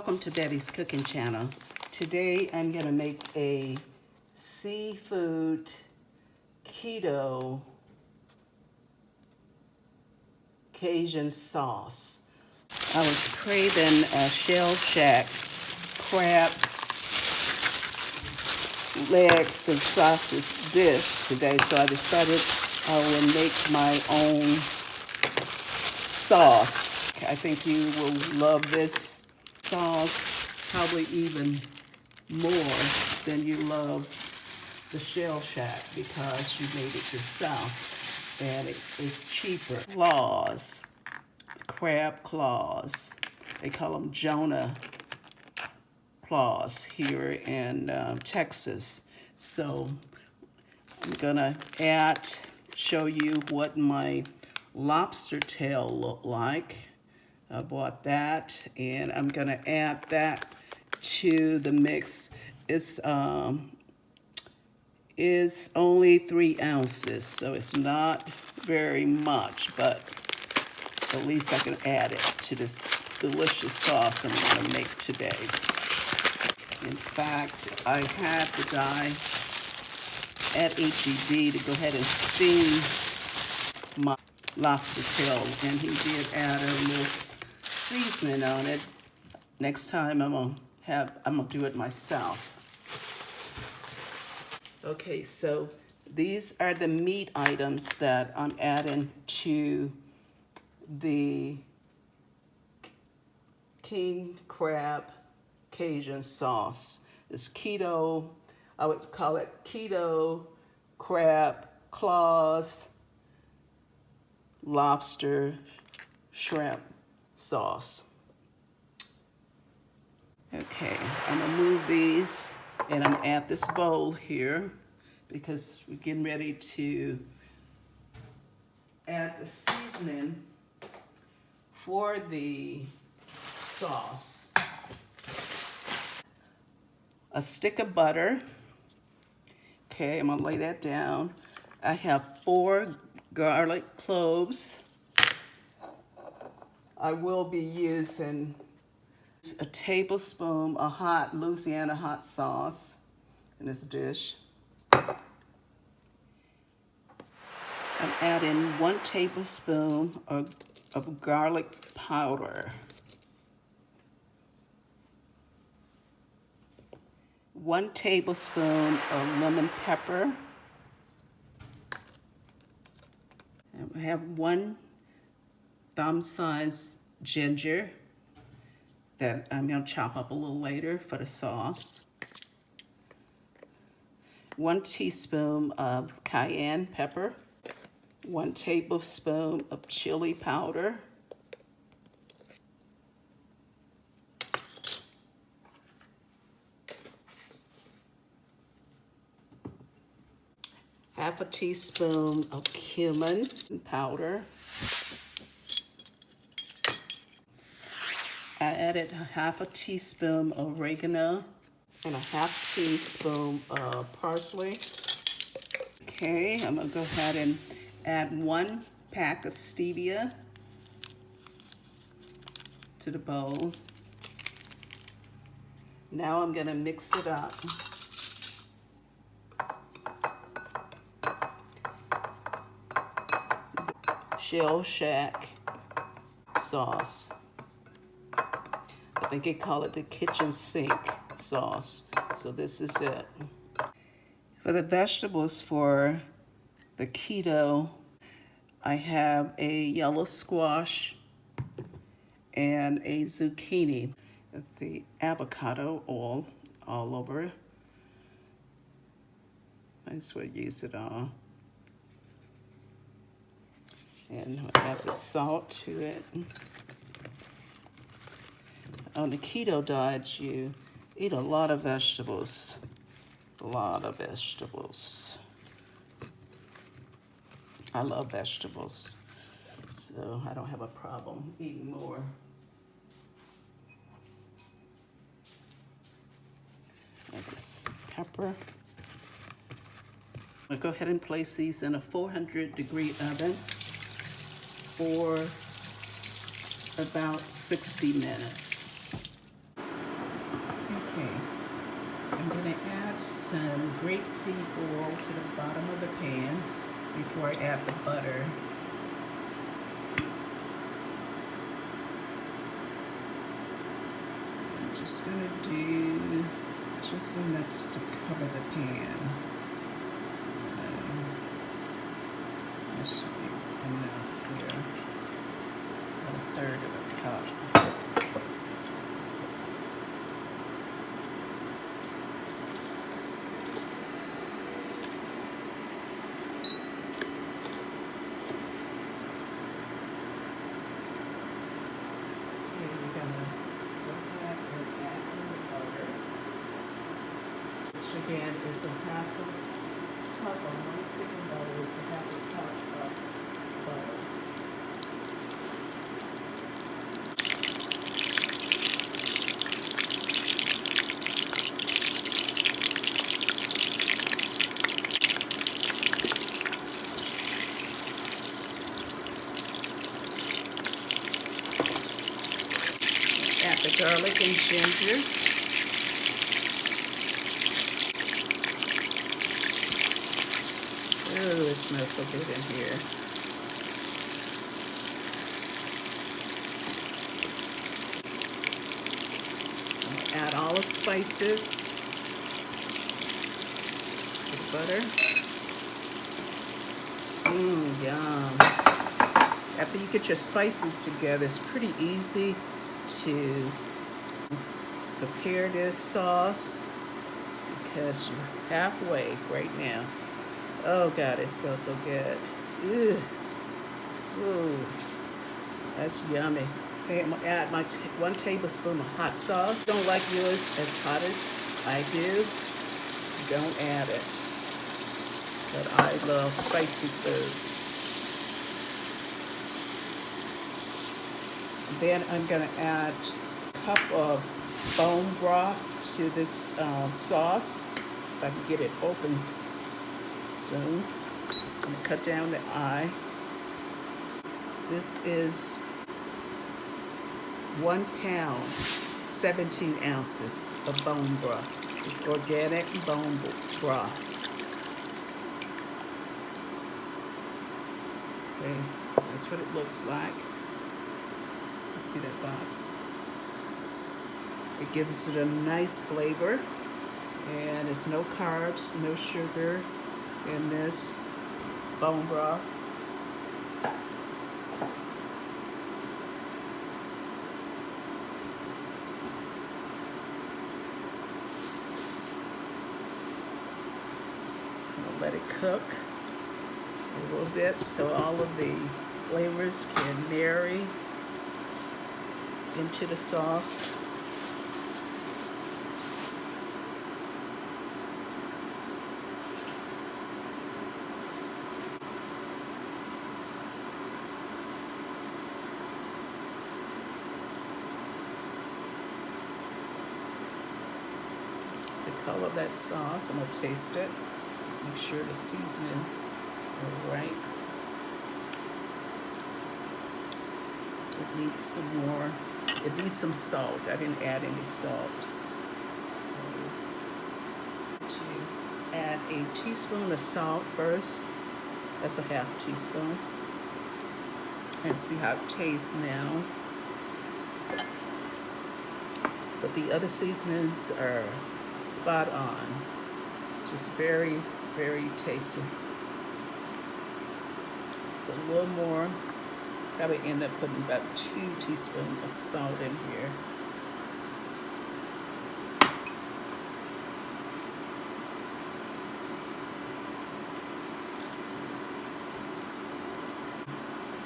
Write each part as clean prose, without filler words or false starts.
Welcome to Betty's Cooking Channel. Today I'm going to make a seafood keto Cajun sauce. I was craving a shell shack crab legs and sausage dish today, so I decided I would make my own sauce. I think you will love this sauce probably even more than you love the shell shack because you made it yourself and it's cheaper. Claws, crab claws. They call them Jona claws here in Texas. So I'm gonna show you what my lobster tail looked like. I bought that, and I'm gonna add that to the mix. It's is only 3 ounces, so it's not very much, but at least I can add it to this delicious sauce I'm gonna make today. In fact, I had the guy at HEB to go ahead and steam my lobster tail, and he did add a little seasoning on it. Next time I'm gonna do it myself. Okay, so these are the meat items that I'm adding to the king crab Cajun sauce. It's keto, I would call it keto crab claws lobster shrimp sauce. Okay, I'm gonna move these and I'm at this bowl here because we're getting ready to add the seasoning for the sauce. A stick of butter. Okay, I'm gonna lay that down. I have 4 garlic cloves. I will be using a tablespoon of hot Louisiana hot sauce in this dish. I'm adding 1 tablespoon of garlic powder. 1 tablespoon of lemon pepper. And we have 1 thumb-sized ginger that I'm going to chop up a little later for the sauce. 1 teaspoon of cayenne pepper. 1 tablespoon of chili powder. Half a teaspoon of cumin powder. I added half a teaspoon of oregano and a half teaspoon of parsley. Okay, I'm gonna go ahead and add 1 pack of stevia to the bowl. Now I'm gonna mix it up. Shell shack sauce. I think they call it the kitchen sink sauce. So this is it. For the vegetables for the keto, I have a yellow squash and a zucchini. The avocado oil all over. I just want to use it all. And I add the salt to it. On the keto diet, you eat a lot of vegetables. A lot of vegetables. I love vegetables, so I don't have a problem eating more. Add this pepper. I'll go ahead and place these in a 400-degree oven for about 60 minutes. I'm going to add some grapeseed oil to the bottom of the pan before I add the butter. I'm just going to do just enough to cover the pan. That should be enough here. About a third of a cup. Again, is a half a cup of one stick of butter, is a half a cup of butter. Add the garlic and ginger. Ooh, it smells so good in here. I'll add all the spices to the butter. Yum. After you get your spices together, it's pretty easy to prepare this sauce because you're halfway right now. Oh God, it smells so good. Ew. Ooh, that's yummy. Okay, I'm gonna add my 1 tablespoon of hot sauce. Don't like yours as hot as I do, don't add it. But I love spicy food. Then I'm gonna add a cup of bone broth to this sauce, if I can get it open soon. I'm going to cut down the eye. This is 1 pound, 17 ounces of bone broth. It's organic bone broth. Okay, that's what it looks like. You see that box? It gives it a nice flavor, and it's no carbs, no sugar in this bone broth. I'll let it cook a little bit so all of the flavors can marry into the sauce. The color of that sauce, I'm going to taste it. Make sure the seasonings are right. It needs some more. It needs some salt. I didn't add any salt. So, to add a teaspoon of salt first. That's a half teaspoon. And see how it tastes now. But the other seasonings are spot on. Just very, very tasty. So a little more. Probably end up putting about 2 teaspoons of salt in here.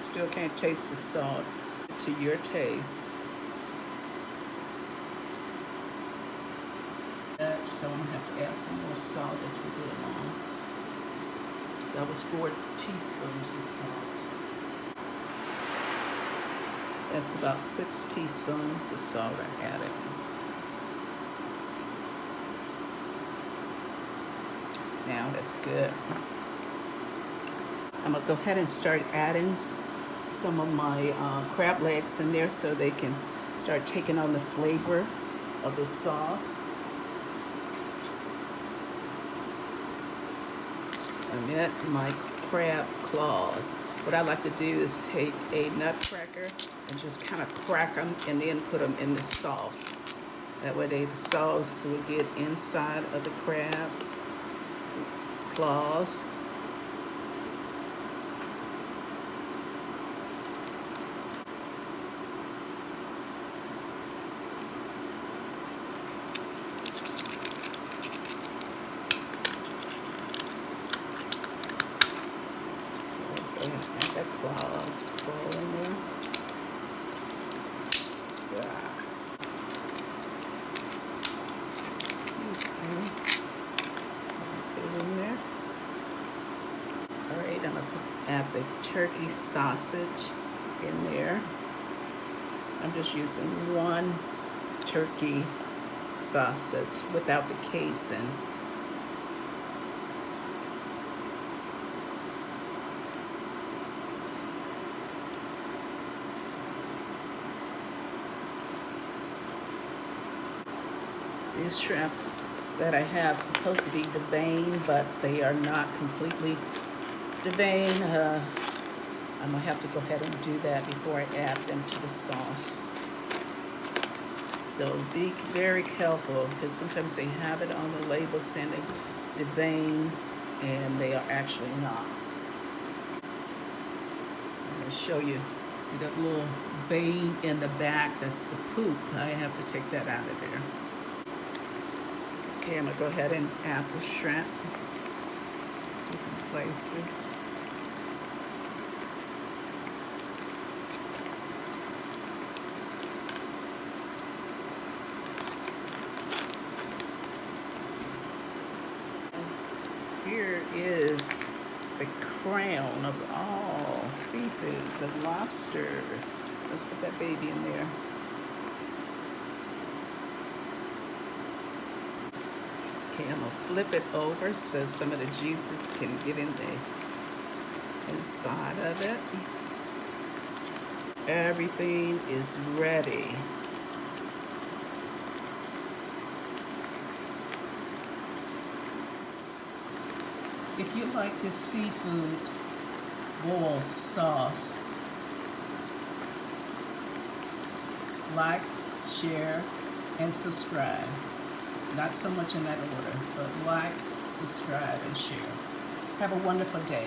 Still can't taste the salt. To your taste. So I'm going to have to add some more salt as we go along. That was 4 teaspoons of salt. That's about 6 teaspoons of salt I added. Now that's good. I'm going to go ahead and start adding some of my crab legs in there so they can start taking on the flavor of the sauce. omit my crab claws. What I like to do is take a nutcracker and just kind of crack them and then put them in the sauce. That way the sauce will get inside of the crab's claws. Add that claw in there. Yeah. Okay. Put it in there. All right, I'm gonna add the turkey sausage in there. I'm just using one turkey sausage without the casing. These shrimps that I have supposed to be deveined, but they are not completely deveined. I'm gonna have to go ahead and do that before I add them to the sauce. So be very careful, because sometimes they have it on the label saying they deveined, and they are actually not. I'm gonna show you. See that little vein in the back? That's the poop. I have to take that out of there. Okay, I'm gonna go ahead and add the shrimp. Different places. Here is the crown of all seafood, the lobster. Let's put that baby in there. Okay, I'm gonna flip it over so some of the juices can get in the inside of it. Everything is ready. If you like this seafood boil sauce, like, share, and subscribe. Not so much in that order, but like, subscribe, and share. Have a wonderful day.